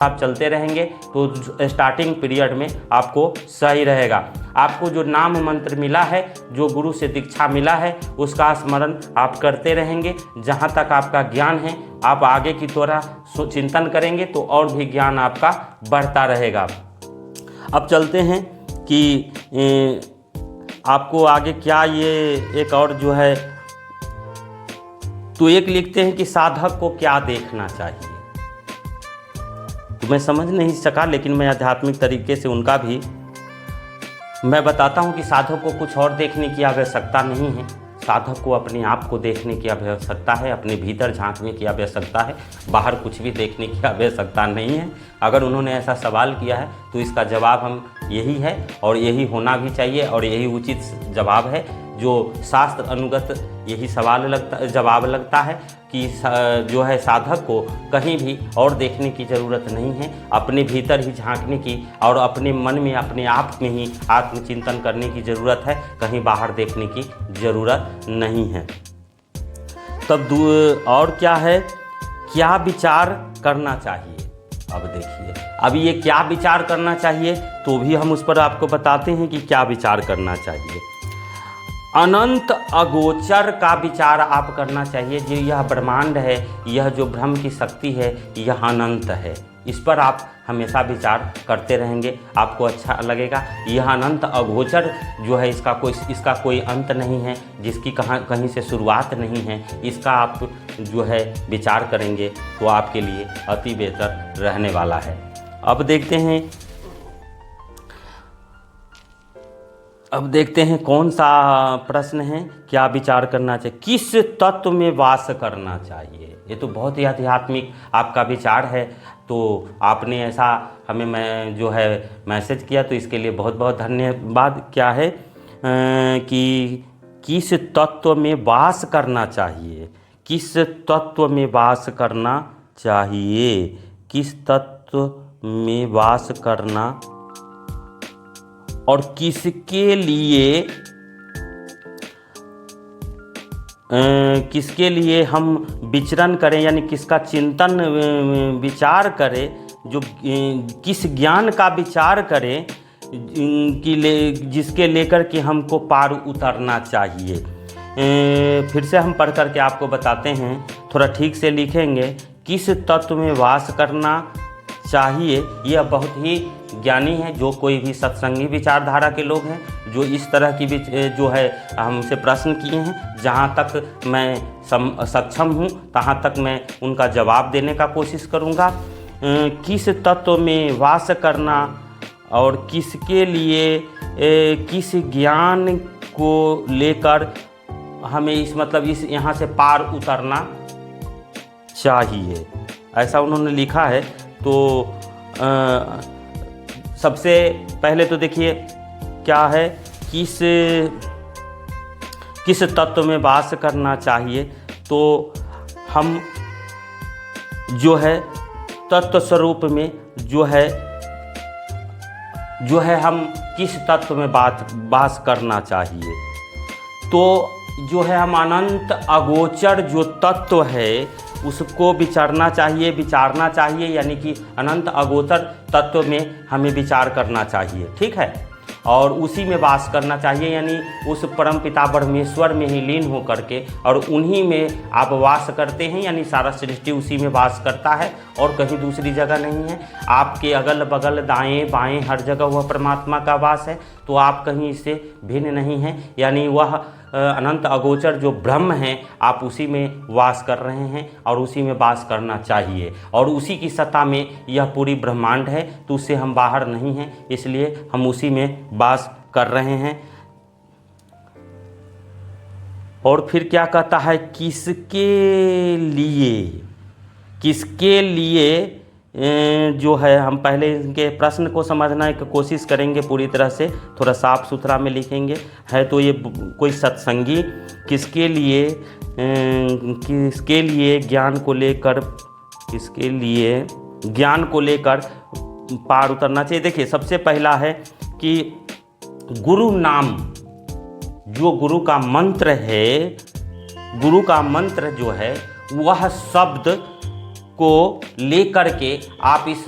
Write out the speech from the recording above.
आप चलते रहेंगे तो स्टार्टिंग पीरियड में आपको सही रहेगा। आपको जो नाम मंत्र मिला है, जो गुरु से दीक्षा मिला है, उसका स्मरण आप करते रहेंगे। जहाँ तक आपका ज्ञान है आप आगे की तरह चिंतन करेंगे तो और भी ज्ञान आपका बढ़ता रहेगा। अब चलते हैं कि आपको आगे क्या, ये एक और जो है तो एक लिखते हैं कि साधक को क्या देखना चाहिए। तो मैं समझ नहीं सका, लेकिन मैं आध्यात्मिक तरीके से उनका भी मैं बताता हूँ कि साधक को कुछ और देखने की आवश्यकता नहीं है। साधक को अपने आप को देखने की आवश्यकता है, अपने भीतर झांकने की आवश्यकता है, बाहर कुछ भी देखने की आवश्यकता नहीं है। अगर उन्होंने ऐसा सवाल किया है तो इसका जवाब हम यही है और यही होना भी चाहिए और यही उचित जवाब है। जो शास्त्र अनुगत यही जवाब लगता है कि जो है साधक को कहीं भी और देखने की ज़रूरत नहीं है, अपने भीतर ही झांकने की और अपने मन में अपने आप में ही आत्मचिंतन करने की ज़रूरत है, कहीं बाहर देखने की ज़रूरत नहीं है। तब और क्या है, क्या विचार करना चाहिए। अब देखिए, अब ये क्या विचार करना चाहिए तो भी हम उस पर आपको बताते हैं कि क्या विचार करना चाहिए। अनंत अगोचर का विचार आप करना चाहिए। जो यह ब्रह्मांड है, यह जो ब्रह्म की शक्ति है, यह अनंत है। इस पर आप हमेशा विचार करते रहेंगे, आपको अच्छा लगेगा। यह अनंत अगोचर जो है, इसका कोई अंत नहीं है, जिसकी कहीं से शुरुआत नहीं है। इसका आप जो है विचार करेंगे तो आपके लिए अति बेहतर रहने वाला है। अब देखते हैं कौन सा प्रश्न है, क्या विचार करना चाहिए, किस तत्व में वास करना चाहिए। ये तो बहुत ही आध्यात्मिक आपका विचार है। तो आपने ऐसा हमें जो है मैसेज किया, तो इसके लिए बहुत बहुत धन्यवाद। क्या है कि किस तत्व में वास करना चाहिए, किस तत्व में वास करना चाहिए, किस तत्व में वास करना और किसके लिए हम विचरण करें, यानी किसका चिंतन विचार करें, जो किस ज्ञान का विचार करें जिसके लेकर के हमको पार उतरना चाहिए। फिर से हम पढ़ करके आपको बताते हैं, थोड़ा ठीक से लिखेंगे। किस तत्व में वास करना चाहिए, यह बहुत ही ज्ञानी है। जो कोई भी सत्संगी विचारधारा के लोग हैं, जो इस तरह की जो है हमसे प्रश्न किए हैं, जहाँ तक मैं सक्षम हूँ तहाँ तक मैं उनका जवाब देने का कोशिश करूँगा। किस तत्व में वास करना और किसके लिए, किस ज्ञान को लेकर हमें इस यहाँ से पार उतरना चाहिए, ऐसा उन्होंने लिखा है। तो सबसे पहले तो देखिए क्या है, किस तत्व में वास करना चाहिए। तो हम जो है तत्व स्वरूप में जो है हम किस तत्व में वास करना चाहिए, तो जो है हम अनंत अगोचर जो तत्व है उसको विचारना चाहिए, यानी कि अनंत अगोचर तत्व में हमें विचार करना चाहिए, ठीक है। और उसी में वास करना चाहिए, यानी उस परम पिता परमेश्वर में ही लीन हो करके और उन्हीं में आप वास करते हैं, यानी सारा सृष्टि उसी में वास करता है और कहीं दूसरी जगह नहीं है। आपके अगल बगल दाएं बाएं हर जगह वह परमात्मा का वास है, तो आप कहीं इससे भिन्न नहीं हैं। यानी वह अनंत अगोचर जो ब्रह्म है, आप उसी में वास कर रहे हैं और उसी में वास करना चाहिए। और उसी की सत्ता में यह पूरी ब्रह्मांड है, तो उससे हम बाहर नहीं हैं, इसलिए हम उसी में वास कर रहे हैं। और फिर क्या कहता है, किसके लिए जो है, हम पहले इनके प्रश्न को समझने की कोशिश करेंगे, पूरी तरह से थोड़ा साफ सुथरा में लिखेंगे। है तो ये कोई सत्संगी किसके लिए ज्ञान को लेकर पार उतरना चाहिए। देखिए, सबसे पहला है कि गुरु नाम, जो गुरु का मंत्र है, गुरु का मंत्र जो है वह शब्द को लेकर के आप इस